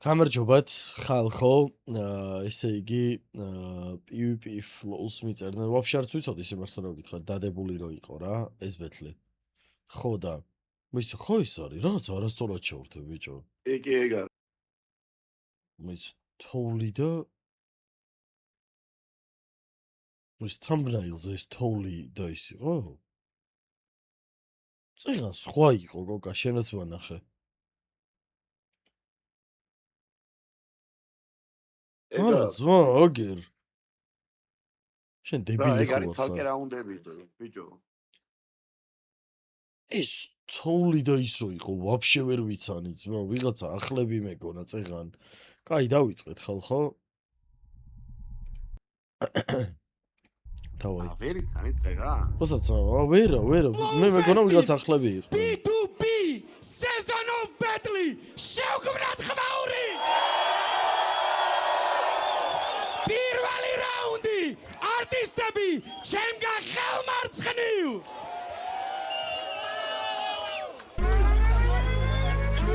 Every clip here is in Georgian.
გამარჯობათ ხალხო, ესე იგი PvP flows მიწერდნენ. ვაფშე არც ვიცოდი სიმართლე რომ გითხრათ, დადებული რო იყო რა, ეს ბეთლი. ხო და ვიცი, ხო ის არის, რაღაც არასწორად შევრთე ბიჭო. კი ეგ არის. ვიცი, თოვლი და ის thumbnails ეს თოვლი და ის იყო? წიღან სხვა იყო, გოგა, შენაც ვანახე. არა, ზვა, აგერ. შენ დებილი ეგ ხო არის ხარ? თალკე რაუნდები ბიჭო. ეს თოვლი და ის რო იყო, ვაფშე ვერ ვიცანი ძმა, ვიღაცა ახლები მეგონა წეღან. კაი, დავიწყეთ ხალხო. დავაი. ვერ იცანი წეღან? როსაც ვერა, მე მეგონა ვიღაც ახლები იყო. B2B Season of Battle შევგვრათ ხმაური პირველი რაუნდი არტისტები ჩემგან ხელმარცხნივ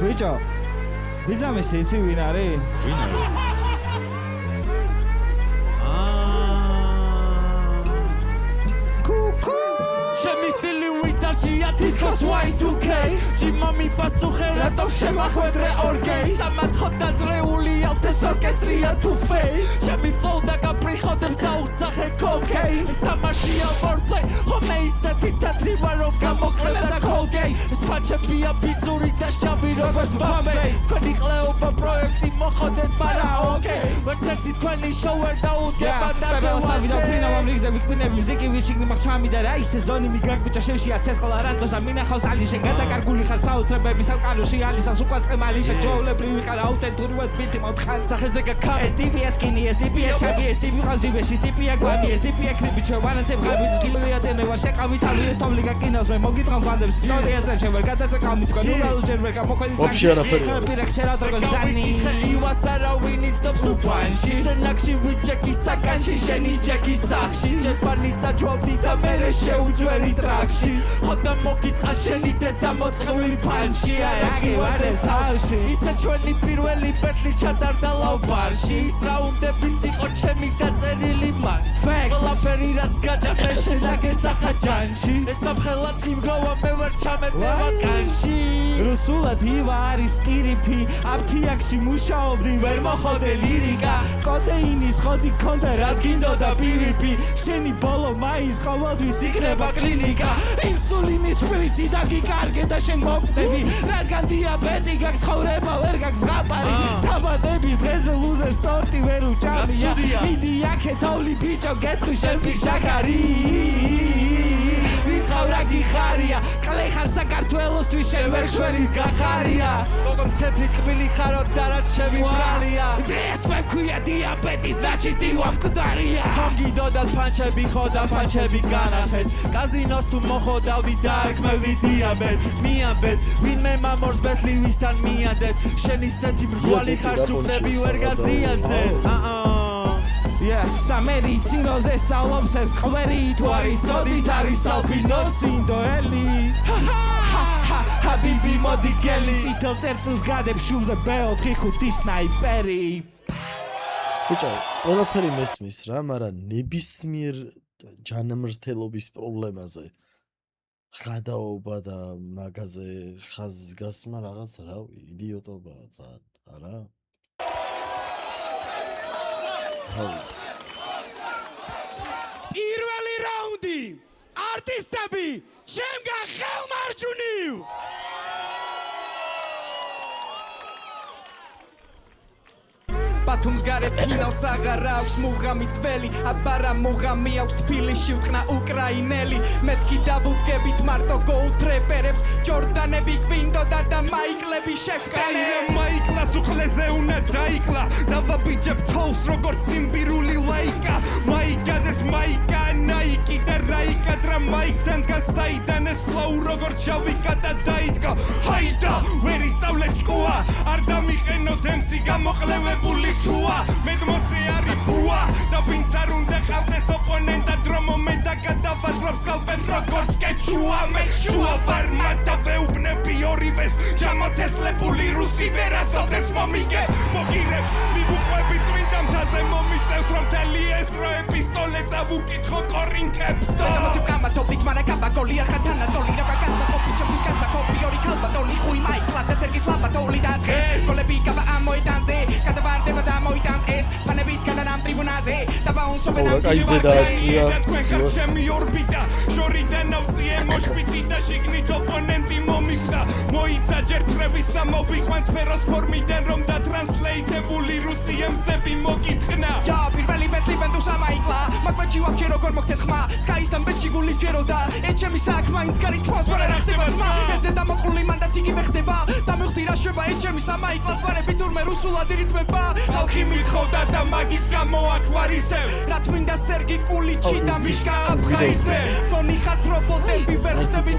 ბიჭო ბიზამის იცი ვინ არის? ვინ არის? თითქოს Y2K ჯიმომი პასუხე რატომ შემახვედრე ორგეი სამათხოდ დაძრეული აქვთ ეს ორკესტრია თუ ფეი ჩემი ფლოუ დაგაპრიხოდებს და უცახე კოკეი ეს თამაშია wordplay ხომე ისეთი თეთრი ვარ რომ გამოკლევდა კოლგეი ეს პანჩებია ბიძური და შავი როგორც ბამბეი თქვენი ყლეობა პროექტი მოხოდეთ მარა ოკეი ვერც ერთი თქვენი შოუ ვერ დაუდგება და შევარდე მიგაგბიჭა შენშია ცეცხლა რასდოს ამინახავს ალიშენ გადაკარგული ხარ საოცრებების ალყანოში ალისას უკვე წემალი შეჯოულებრივი ხარ აუთენტური ვასპინტი მოთხარ სახეზე გაქა ეს ტიპია სკინი ეს ტიპია ჩაგი ეს ტიპი ხაზივეში ეს ტიპია გვამი ეს ტიპია კრიბი ჩვენ ვანანტებ ხარ გილია დენევა შეყავით ავი ეს ტომლიგა კინოს მე მოგიტყავ ბანდებს ისტორიაზე ჩვენ ვერ გადაწეკავ მითქვა ნურალ ჯერ ვერ გამოყვეთ ვაფშე არაფერი პირექსერა დროგოს დანი იუას არავინი სტოპს უპანში სენაკში ვიჯეკი საკანში შენი ჯეკი სახში ჯერპანი საჯვავდი და მე შეუძვერი ტრაქში ხოდა მოგიტყა შენი დედა მოთხოვნი პანჩი არა გივარდეს თავში ისე ჩვენი პირველი ბეთლი ჩატარდა ლაუბარში ის რაუნდებიც იყო ჩემი დაწერილი მან ყველაფერი რაც გაჭამე შენაგესახა ჯანში ეს სამხელაც იმგროვა მე ვერ ჩამეტევა კანში რუსულად ივა არის ტირიფი აფთიაქში მუშაობდი ვერ მოხოდე ლირიკა კოდეინის ხოდი ქონდა რა გინდოდა PvP შენი ბოლო მაის ყოველთვის იქნება კლინიკა ინსულინის შპრიცი და გიკარგე და შენ მოკვდები რადგან დიაბეტი გაქვს ცხოვრება ვერ გაქვს ზღაპარი დაბადების დღეზე ლუზერს ტორტი ვერ უჭამია მიდი აქე თოვლი ბიჭო გეტყვი შენ ფიშაქარი ვითხავ რა გიხარია კლე ხარ საქართველოსთვის შენ ვერ შველის გახარია გოგომ თეთრი ტკბილი ხარო და რაც შევიბრალია დღეს მე ქვია დიაბეტის ნაჩიტი ვამკვდარია ხომგიდოდათ პანჩები ხოდა პანჩები განახეთ კაზინოს თუ მოხოდავდი და ეკმევდი დიაბეტ მიაბეთ ვინმე მამორს ბეთლი ვისთან მიადეთ შენ ისეთი მრგვალი ხარ ცუქნები ვერ გაზიანზე სამედიცინოზე სწავლობს ეს ყვერი თუ არის ცოდით არის ალბინოს ინდოელი ჰაბიბი მოდი გელი წითელ წერტილს გადებ შუბზე B4-5 სნაიპერი ბიჭო, ყველაფერი მესმის რა, მაგრამ ნებისმიერ ჯანმრთელობის პრობლემაზე ხადაობა და მაგაზე ხაზგასმა რაღაც რავი, იდიოტობაა ძალიან, არა? პირველი რაუნდი არტისტები ჩემგან ხელმარჯვნივ ბათუმს გარეთ ფინალს აღარ აქვს მუღამი ძველი აბარა მუღამი აქვს თბილისში ვთქნა უკრაინელი მეთქი დაბუდგებით მარტო გოუთრეპერებს ჯორდანები გვინდოდა და მაიკლები შეგვკანე მაიკლას უხლეზე უნდა დაიკლა დავაბიჯებ თოვლს როგორც სიმბირული ლაიკა მაიკადეს მაიკა ნაიკი და რაიკა დრა მაიკთან გასაიდან ეს ფლოუ როგორც შავიკა და დაიდგა ჰაიდა ვერ ისწავლე ჭკუა არ დამიყენოთ MC გამოყლევებული თუა მედმოსე არის ბუა და ვინც არ უნდა ყავდეს ოპონენტად რომ მომენტა გადავაძრავს კალპებს როგორც კეჩუა მე შუა ვარ მათ და ვეუბნები ორივეს ჩამოთესლებული რუსი ვერასოდეს მომიგე მიგუხვები წმინდა მთაზე მომიწევს რომ მთელი ეს პრო ეპისტოლე წავუკითხო კორინთებსო გამოცებ გამათობით მარა გაბაგოლი არ ხარ თანატოლი რა ვაკანსა კოპი ჩემთვის განსა კოპი ორი ქალბატონი ხუი მაიკლა და სერგის ლაბატოლი და დღეს სკოლები გავა ამოიტანზე გადავარდება და ამოიტანს ეს ფანებით განამ ტრიბუნაზე და ბაუნსობენ ამ ჩემი ორბიტა შორიდან ავწიე მოშპიტი და შიგნით ოპონენტი მომიკვდა მოიცა ჯერ თრევის ამოვიყვანს სფეროს ფორმიდან რომ და ტრანსლეიტებული რუსი ემსები მოგიტყნა Ja, პირველი ბეთლი ბენდუს ამაიკლა მაგბაჭი ვაფშე როგორ მოგწეს ხმა სკაისთან ბეჭი გული ჯეროდა ეჩემი საქმე ინც გარი თვალს ვარ რა ხდება ძმა ეს დედა მოწყული მანდაც იგივე ხდება და მივხვდი რა შვება ეჩემი სამაიკლას პარები თურმე რუსულად ირიცხება ხალხი მithხოვდა და მაგის გამო აქ ვარისებ რა თმინდა სერგი კულიჩი და მიშკა აფხაიძე გონი ხართ რობოტები ვერ ხდები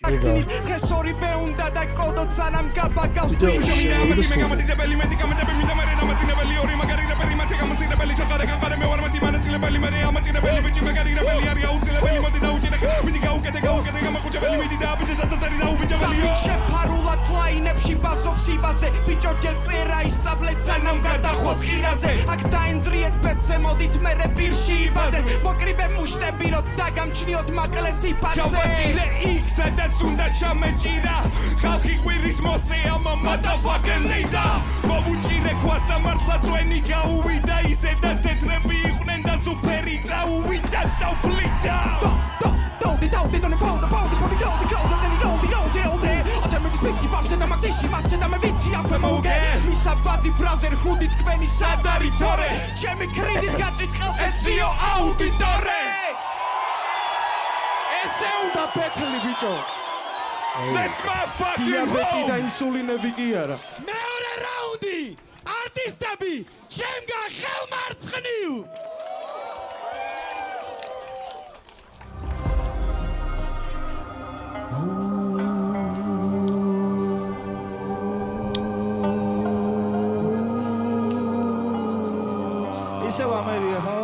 აქცინით დღეს ორივე უნდა და კოდოთ სანამ გაბაგავს გამოდიდებელი მედიკამენტები მინდა მე დამაწინებელი ორი მაგარი რეპერი მათე გამოსირებელი ჩატარე გამყარე მე ვარ მათი მანაწილებელი მე ამატირებელი ბიჭი მაგარი რეპერი არის აუცილებელი მოდი დაუჭირე მიდი გაუკეთე გამაკუჭებელი მიდი და აბიჯე ზატაცარი დაუბიჯებელიო შეფარულად ლაინებში ბასობს იბაზე ბიჭო ჯერ წერა ისწავლეთ სანამ გადახვდეთ ხირაზე აქ დაენძრიეთ ბეთზე მოდით მე პირში იბაზე მოკრიბე მუშტები რომ დაგამჩნიოთ მაკლესი ფაცე ჩავაჭირე იქ სადაც უნდა ჩამეჭირა ხალხი ყვირის მოსეა motherfucker leader მოვუჭირე ქვას და მართლა წვენი გაუვიდა ისე და თეთრები იყვნენ და სუფერი წაუვიდა და ვბლიდა Don't don't pound this what we call the crowd and don't ასე მე გისპეკი ვარზე და მაგდიში მარჩე და მე ვიცი აქვე მოვგე მისა ბადი ბრაზერ ხუდი თქვენი სად არის თორე ჩემი კრედიტ გაჭიტყავს ეციო აუდიტორე ესე უნდა ბეთლი ბიჭო That's my fucking დიაბეტი და home ინსულინები კი არა მეორე რაუნდი არტისტები ჩემგან ხელმარცხნივ ისევ ამერია ხო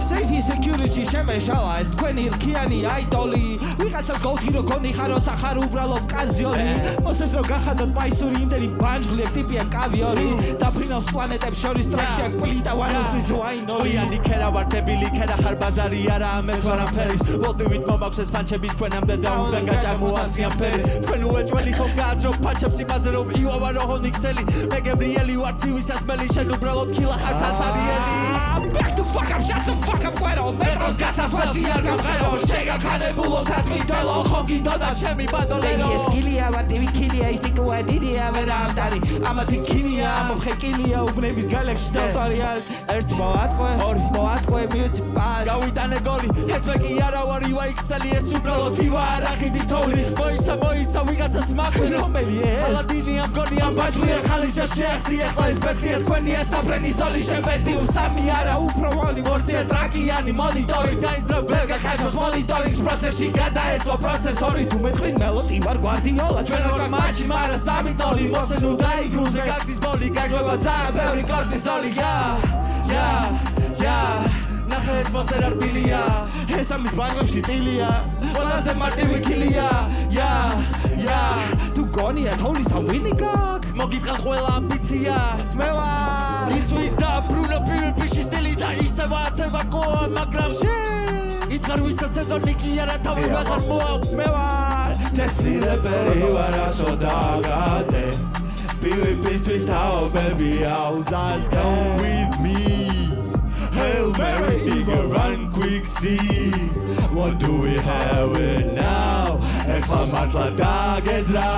Safety security შემეშალა ეს თქვენი რქიანი აიდოლი ვიღაცას გოლთი რო გონი ხარო სახარ უბრალო კაზიონი მოსეს რო გახადოთ მაისური იმდენი ბანჯგლი ტიპია კავიორი და ფრინავს პლანეტებს შორის ტრაქში აქ პლიტა ვანოსი თუ აინორი ჭოიანი ქერა ვარ დებილი ქერა ხარ ბაზარი არა ამეს ვარ ამფერის ვოლტივით მომაქვს ეს პანჩები თქვენამდე და უნდა გაჭამოასიან ფერი თქვენ უეჭველი ხომ გააძრო პანჩებს იმაზე რომ იუავა რო ჰონი ქსელი მე გებრიელი ვარ ცივისას მელი შენ უბრალოდ ქილა ხარ თაცარიელი Back the fuck up shut the fuck up ყვერო მეტროს გასასვლელში არ გამყერო შეგაქანებულო თაცმიდელო ხო გიდო და ჩემი ბადოლერო ეს კილია ვარტივი კილია ის ტიკუა დიდია ვერა ამტარი ამათი კილია მომხეკილია უბნების გალექსში დავწარიალ ერთ მოატყვე ორი მოატყვე მიუცი პას გავიტანე გოლი ეს მე კი არა ვარი ვაიქსელი ეს უბრალოდ ივა არახიდი თოვლი მოიცა ვიღაცას მახსენე რომელი ეს ალადინი ამ გონი ამ ბაჭლია ხალიჩა შეახტი ახლა ეს ბეთლია თქვენია საფრენი ზოლი შებედი უსამი არა უფრო ვალი მორცია ტრაკიანი მონიტორი დაიძრა ბერგა ხაშოს მონიტორინგს პროცესში გადაეცვა პროცესორი თუ მეტყვი მელოტი ვარ გვარდიოლა ჩვენ ვარ მაჩი მარა სამი დოლი მოსენუ დაიგრუზე გაგდის ბოლი გაგვება ძალიან ბევრი კორტიზოლი ნახე ეს მოსერა რბილია ეს ამის ბარგებში ტილია ყველაზე მარტივი ქილია თუ გონია თოვლის ავინი გაკ მოგიტყან ყველა ამბიცია მე ვარ ისვის და ბრუნო პირბიში სტილი და ისევ აცება გოა მაგრამ ის ხარ ვისაც სეზონი კი არა თავი ვეღარ მოავ მე ვარ თესლი რეპერი ვარ ასო დაგადე PvPისთვის თაობები აუზალდე Come with me Hail Mary eager run quick see What do we have it now ეხლა მართლა დაგეძრა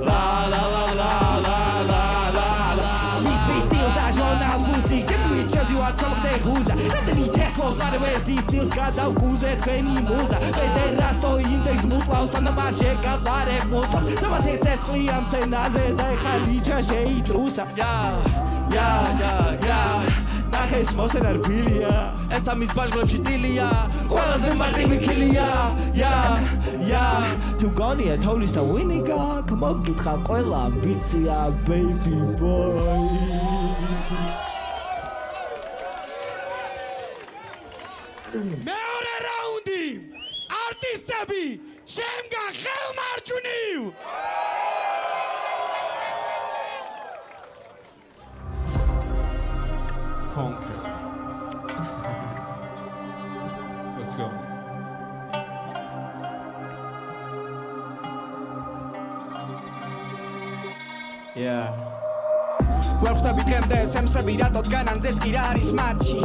La la la la la la la la This is still that journal fusi Can we tell you what from the who's Rendeni Teslas not where these steals got out kuze თქვენი მუზა ფედერასტო ინდექს მუკლავს ან მარშე გავარე მუკლავს თამათი ცესხლი ამ სენაზე და ხალიჩა შეიტრუსა ნახეს მოსენა რბილია ეს ამის ბაჟღლებში ტილია ყველაზე მარტივი ქილია თუ გონია თოვლის და ვინი გაკ მოგითხა ყველა ამბიცია baby boy მეორე რაუნდი არტისტები ჩემგან ხელმარჯვნივ გვერდები დღემდე სემსები რატო დგანანძეს კი რა არის მათში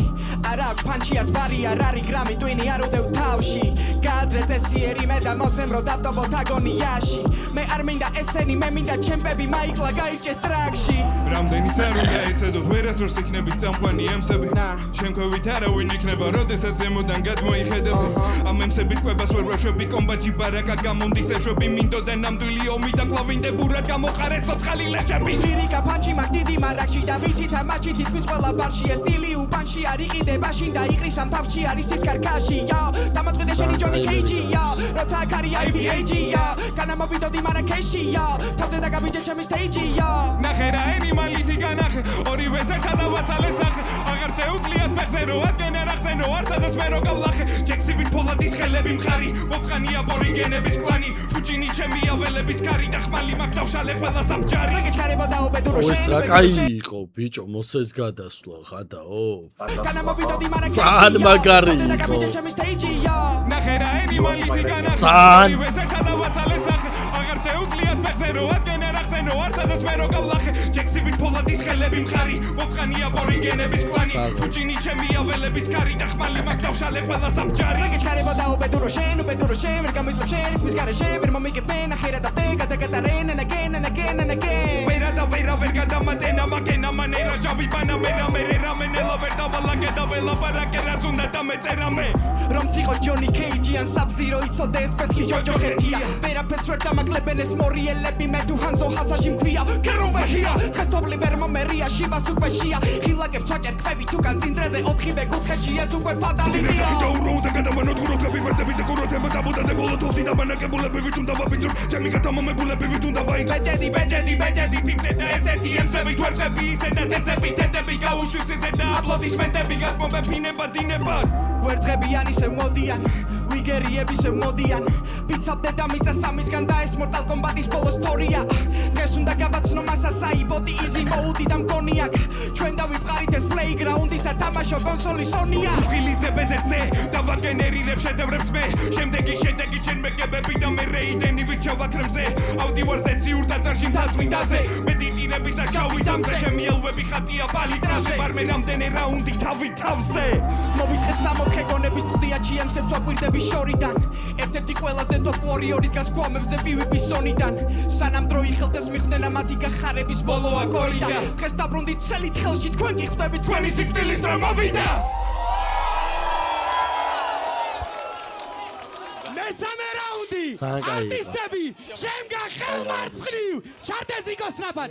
არა აქვს ფანჩიაც ბარი არ არის გრამი ტვინი არ უდევ თავში გააძრე წესიერი მე და მოსემრო დავტობოთ აგონიაში მე არ მინდა ესენი მე მინდა ჩემპები მაიკლა გაიჭე ტრაქში რამდენიც არ უნდა ეცედოთ ვერასდროს იქნებით წამყვანი ემსები შემქვევით არავინ იქნება როდესაც ზემოდან გადმოიხედები ამ ემსებით კვებას ვერ ვეშვები კომბაჯი ბარაკა გამონდის ეშვები მინდოდა ნამდვილი ომი და კლავინდებურად გამოყარეს ცოცხალი ლეჟები ლირიკა ფანჩი მაგ დიდი მარაკში და ვიცით ამ მაჩი თითქმის ყველა ბარში ეს სტილი უბანში არ იყიდებაში და იყრის ამ თავში არის ის კარკაში დამაწყვეტე შენი ჯონი კეიჯი როცა აქ არის IBAG განამოვიდოდი მარაკეში თავზე დაგაბიჯე ჩემი სტეიჯი ნახე რა ენიმალითი განახე ორივე ზერთა დავაცალე სახე აღარ შეუძლიათ ფეხზე რო ადგენე რახსენო არ სადაც მე რო გავლახე ჯექსივით ფოლადის ხელები მხარი მოვწყანია ბორინგენების კლანი ფუჯინი ჩემი აველების კარი და ხმალი მაგ დავშალე ყველა საბჯარი გეჩქარებოდა უბედურო ეს რა კაი იყო ბიჭო მოსეს გადასვლა ღადაო განამოვიდოდი მარაკეში სან მაგარი თავზე იყო დაგაბიჯე ჩემი სტეიჯი ნახე რა ენიმალითი განახე ორივე ზერთა დავაცალე სახე აღარ შეუძლიათ ფეხზე რო ადგენე რახსენო არ სადაც მე რო გავლახე ჯექსივით ფოლადის ხელები მხარი მოვწყანია ბორინგენების კლანი ფუჯინი ჩემი აველების კარი და ხმალი მაგ დავშალე ყველა საბჯარი გეჩქარებოდა უბედურო შენ ვერ გამისლებ შენ მის გარეშე ვერ მომიგებ მე ნახერა და ბეგა და კატარენ and again ვერ გადამატენა მაგენა მანერა ჟავი ბანა მერა რამენელა ვერ დავალაგე და ველაპარაკე რაც უნდა დამეწერა მე რომ ციყო ჯონი კეიჯი ან საბზირო იცოდეს პეტლი ჯოჯო ხერთია ვერაფერს ვერ დამაკლებენ ეს მორიელები მე თუ ჰანზო ჰასაში მქვია კეროვეშია დღეს თობლი ვერ მომერია შიბას უკვე შია ხილაკებს ვაჭერ ქვევი თუ განცინტრეზე 4-ვე კუთხეში ეს უკვე ფატალიტია დაურო და გადავანოთ ხუროთები ვერდები და კუროთები და ბუდაზე ბოლოთოვსი და ბანაკებულები ვით უნდა ვაბიძურ ჩემი გადამომებულები ვით უნდა ვაი ბეჯედი ფიფტე და ესეთი ემსები თვერხები ისე და ესები თეთები გაუშვით ისე და აპლოდისმენტები გადმომეფინება დინება ვერცხებიან ისე მოდიან ვიგერიები ისე მოდიან ვიცავდე და მიწა სამისგან და ეს Mortal Kombat-ის ბოლო სტორია დღეს უნდა გავაცნო მასა საიბოტი easy mode და მგონიაკ ჩვენ დავიფყარით ეს playground-ის და თამაშო კონსოლი Sony-ა ხილიზე ბედესე და ვაგენერირებ შედევრებს მე შემდეგი შენ მეგებები და მე რეიდენი ვიჩავათრემზე ავდივარზე ციურ დაწარში მთაწმინდაზე მე დიტირების აჩავი დამზე ჩემი ელვები ხატია პალიტრაზე ვარ მე რამდენი რაუნდი თავი თავზე მოვიწყე 64 გონების სტუდია GM-ს ვაკვირდები შორიდან ერთ-ერთი ყველაზე top warrior-ი დგას გვამებზე PvP Sony-დან სანამ დრო იხელდეს მიხდენა მათი გახარების ბოლოა კორიდა დღეს დაბრუნდით ცელით ხელში თქვენ კი ხვდებით თქვენი სიკვდილის დრო მოვიდა მესამე რაუნდი არტისტები ჩემგან ხელმარცხნივ ჩარდეს იქო სწრაფად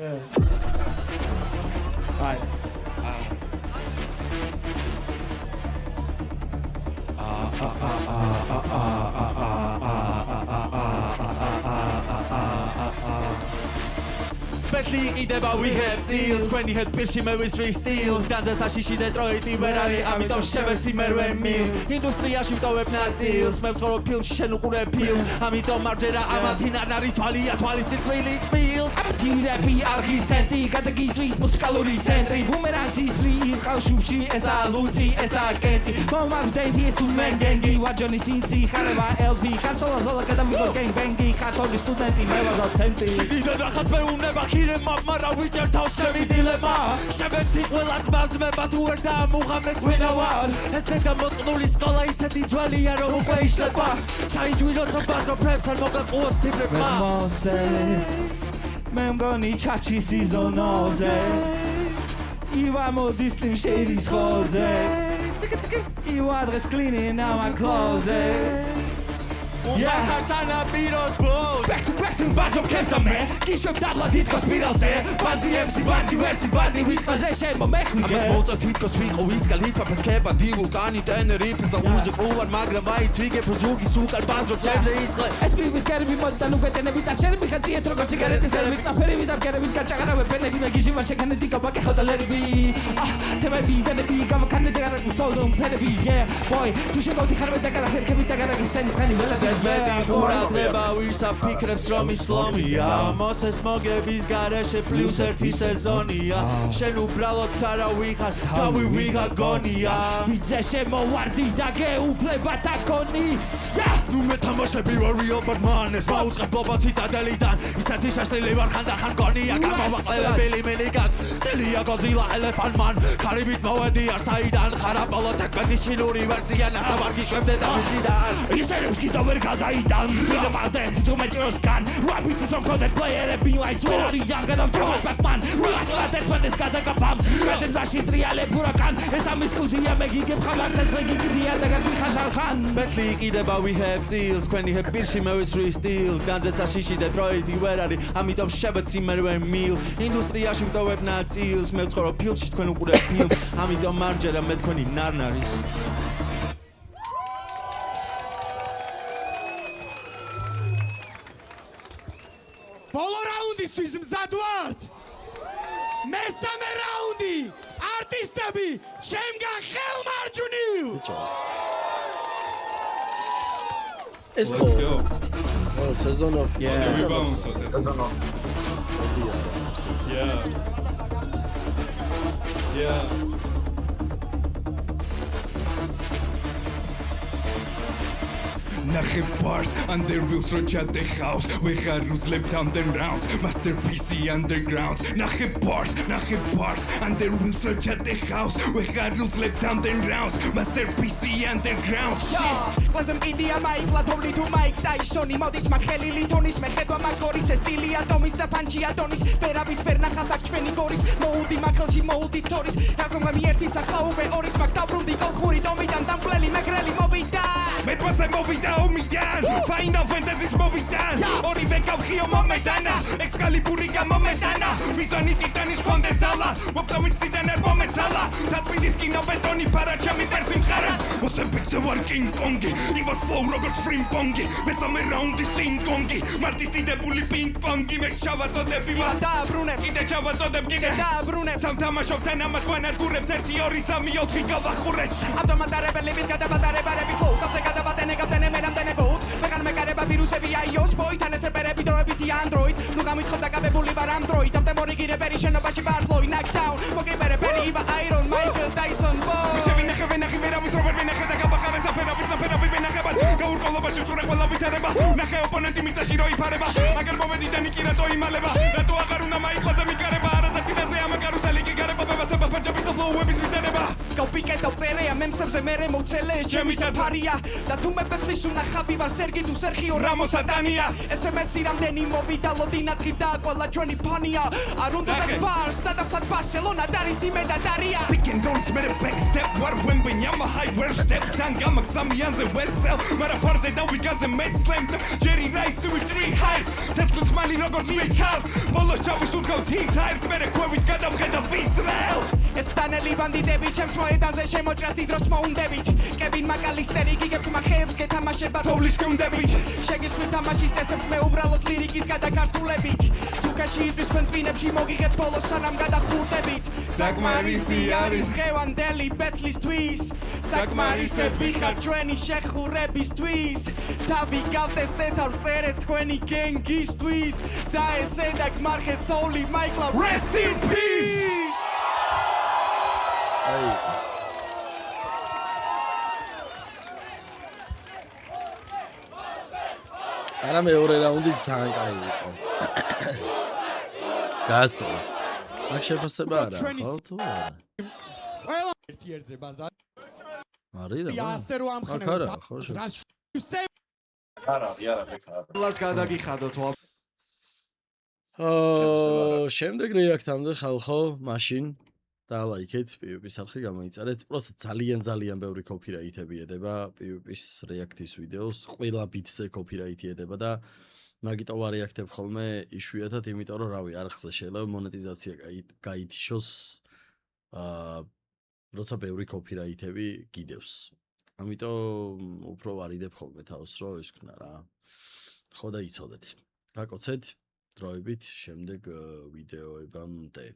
Betli ideba we have deals When you had pirshi me with free steals Ganze sashishi Detroiti ვერ არის ამიტომ შევესი მერვე მილ ინდუსტრიაში ვტოვებ ნაწილს მე ვცხოვრობ ფილმში შენ უყურე ფილმს ამიტომ მარჯერა ამათინ არ არის თვალია თვალის სიკვდილი ფილს ამთირები არღისენტი გადაგიწვი მუსიკალური ცენტრი ბუმერანგის რიილ ხავშუბში ესა ლუცი ესა კენტი მომავს დენდი ეს თუ მენგენგი ვაჯონი სინცი ხარება ელფი ხასოლა ზოლა გადავიღო გენგბენგი ხათოლის სტუდენტი მე ვარ დოცენტი შეგიძლია რახაც მეუნება მარა ვიჭერ თავს შევიდილება შევეცი ყველა ძმას მემა თუ ვერ დაამუღამეს ვინავარ ეს დაგამოწყნული სკოლა ისეთი ძველია რომ უკვე იშლება ჩაიჯვიროთ რომ ბაზროფებს არ მოგაყუოს ციფრებმა მოსე მე მგონი ჩაჩის იზონოზე ივა მოდის იმ შეირის ხოზე ივა დღეს cleaning out my closet Yeah, Harsana Beatles blows Back to Bazo Camps da me Kishop tabla titko spiralze Banzi MC, banzi versi, bandi vitkaze Shembo mechmige Amet titko sviko viska Lifa petkeba di vulkani Tenerife Za muzik uvar magra vai Cvige prozugi sukar Bazo Camps iskle SP viskeri mi mod tanu getene vita Čeri mi haci etro go cigarete servis Na feri vidam kere vitka čagara ve pene Gime giživa šekane tika bake hodaleri bi Teme bi dene bi Gava kane degara ku soldum pene bi Yeah, boy Tu šego ti harve degara Herke vita gara Giseni skani vele მაინც მეტი ყურადღება ვირსა ფიქრებს რომ ის ლომია მოსეს მოგების გარეშე პლუს 1 სეზონია შენ უბრალოდ არა ვიღარ თავი ვიღარ გონია იძე შემოვარდი და გეუფლება დაგონი ნუ მე თამაშები ვარ real batman ეს მაუწყებ ბლობა ციტადელიდან ისეთი შაშლილი ვარ ხანდახან გონია გამოვაყლებელი მელიკაც სტილია გოზილა ელეფანტმან ხარიბით მოვედი არ საიდან ხარაპოლო თექვეთის ჩინური ვერსია ნასავარგი შვებდე და ვიციდან ისერებს გიზა ვერ გადაიტან მიდამალდეს თუ მეჭროსგან რაპიტის რომ ქონდეთ პლეიერები ლაიც ვერ არიან გადავჭრავს ბატმან რასლატეთ ფანეს გადაგაფამ გადაძაში ტრიალებ ურაკან ეს ამის კუდია მე გიგებ ხალხს ეს გიგდია და გიხაშალხან ბეთლი იყიდება we have deals ქვენი ჰეპირში მე ვისვრი სტილ განძე საშიში და დროიდი ვერ არის ამიტომ შევეცი მე ვერ მილს ინდუსტრიაში ვტოვებ ნაწილს მე ვცხოვრობ ფილმში თქვენ უყურებთ ფილმს ამიტომ მარჯერა მე თქვენი ნარნარის ბოლო რაუნდისთვის მზად ვართ მესამე რაუნდი არტისტები ჩემგან ხელმარჯვნივ ეს ხო სეზონ of ნახე bars underwheels როჩად ეხავს ვეღარ უძლებ down rounds masterpiece undergrounds ნახე bars underwheels როჩად ეხავს ვეღარ უძლებ down rounds masterpiece undergrounds ყლაზემ კიდია მაიკლა თოვლი თუ მაიკ ტაისონი მოდის მაგხელი ლითონის მეხედვა მაგორის ეს სტილი ატომის და პანჩი ატონის ვერავის ვერ ნახავთ აქ ჩვენი გორის მოუდი მაგხელში მოუდი თორის აკომგამი ერთი სახაუბე ორის მაგ დაბრუნდი კოლხური ტომიდან დამკლელი მეგრელი მოვიდა მე თვასე მოვიდა ომიდან Final Fantasy's მოვიდან ორივე გავხიო მომედანა ექსკალიბური გამომედანა მიზანი ტიტანის ფონდესალა მოპტავით სიდან არ მომეცალა დაწვიდის კინო ბეტონი ფარაჩამი ვერსი მხარა მოცემ ვარ კინგ კონგი ივას ფლოუ როგორც ფრიმ პონგი მესამე რაუნდის ტინგ კონგი მარტისტიდებული პინგ პონგი მე ჩავაწოდები ვა დააბრუნებ კიდე ჩავაწოდებ კიდე დააბრუნებ თამთამაშობთან ამას ვანადგურებ 1 2 3 4 გავახურეთ ავტომატარებელებით გადაბატარებარები ფლოუ კაფე გადაბატენე გაფთენე მე რამდენე გოუთ ვეღარ მეკარება ვირუსები iOS ბოითან ეს რეპერები დროებითი Android ნუ გამითხოთ დაკავებული ვარ ამ დროით ავტემორიგირებერი შენობაში ვარ ფლოი knockdown მოგებერებერი იბა Iron Michael Tyson boy შევინახე ვენახი ვერავის რო ვერ ვენახე და გაბახარეს აფერავის ნაფერავი ვენახებად გაურყოლობაში ვწურე ყველა ვითარება ნახე ოპონენტი მიწაში რო იფარება მაგერ მომედი და ნიკი რატო იმალება რატო აღარ უნდა მაიკლაზე მიკარება არადა წინაზე ამ კარუსელი კი გარება ბებასება პანჯაბის და ფლოუების ვიწერება გავპიკე დავწერეა მემსებზე მერე მოცელე ჩემი საფარია და თუ მე პეპლის უნახავი ვარ სერგი თუ სერხიო რამოს ატანია SMS-ი რამდენი მოვიდა ლოდინა ღირდა ყველა ჩვენი ფანია არ უნდა ბარს და დავთად ბარსელონა დარის იმე და დარია pick and rolls მე backstep ვარ ვემბენიამა high where step თან გამაქსამიანზე ვერსელ მარა ფარზე და ვიგაზე მეც slammed ჯერი რაისი with 3 highs სესლის ხმალი როგორც მიქალს ბოლოს ჩავისურგავ teens highs მე ქვევით გადავხედა ვისრელ ეს ხტანელი ბანდიტები ჩემს მოედანზე შემოჭრას დიდროს მოუნდებით კევინ მაკალისტერი გიგებთ მახეებს გეთამაშება თოვლის გუნდებით შეგისვლით თამაშის წესებს მე უბრალოდ ლირიკის გადაგართულებით თუკაში ისთვის თქვენ ტვინებში მოგიღებთ ბოლოს სანამ გადახურდებით საკმარისი არის დღევანდელი ბეთლისთვის საკმარისები ხარ ჩვენი შეხურებისთვის თავი გავტესტეთ არ წერეთ თქვენი გენგისთვის და ესე და გმარხეთ თოვლი მაიკლა rest in peace არა მეორე რაუნდი ძალიან კაი იყო. გასო. აქ შეფასება არა, ხო თუ არა? ყველა ერთ-ერთზე ბაზარ არის რა? ასე რომ ამხნევთ არა, ხო შე. რას ლას გადაგიხადოთ შემდეგ რეაქტამდე ხალხო, მაშინ დალაიქეთ PvP-ს არხი გამოიწერეთ. პროსტ ძალიან ბევრი კოპირაიტები ედება PvP-ს რეაქტის ვიდეოს. ყველა ბიტზე კოპირაიტი ედება და მაგიტო ვარეაქტებ ხოლმე იშვიათად, იმიტომ რომ რავი, არხზე შეიძლება მონეტიზაცია გაითიშოს როცა ბევრი კოპირაიტები გიდევს. ამიტომ უფრო ვარიდებ ხოლმე თავს, რომ ის ვქნა რა. ხო და იცოდეთ. გაკოცეთ დროებით შემდეგ ვიდეოებამდე.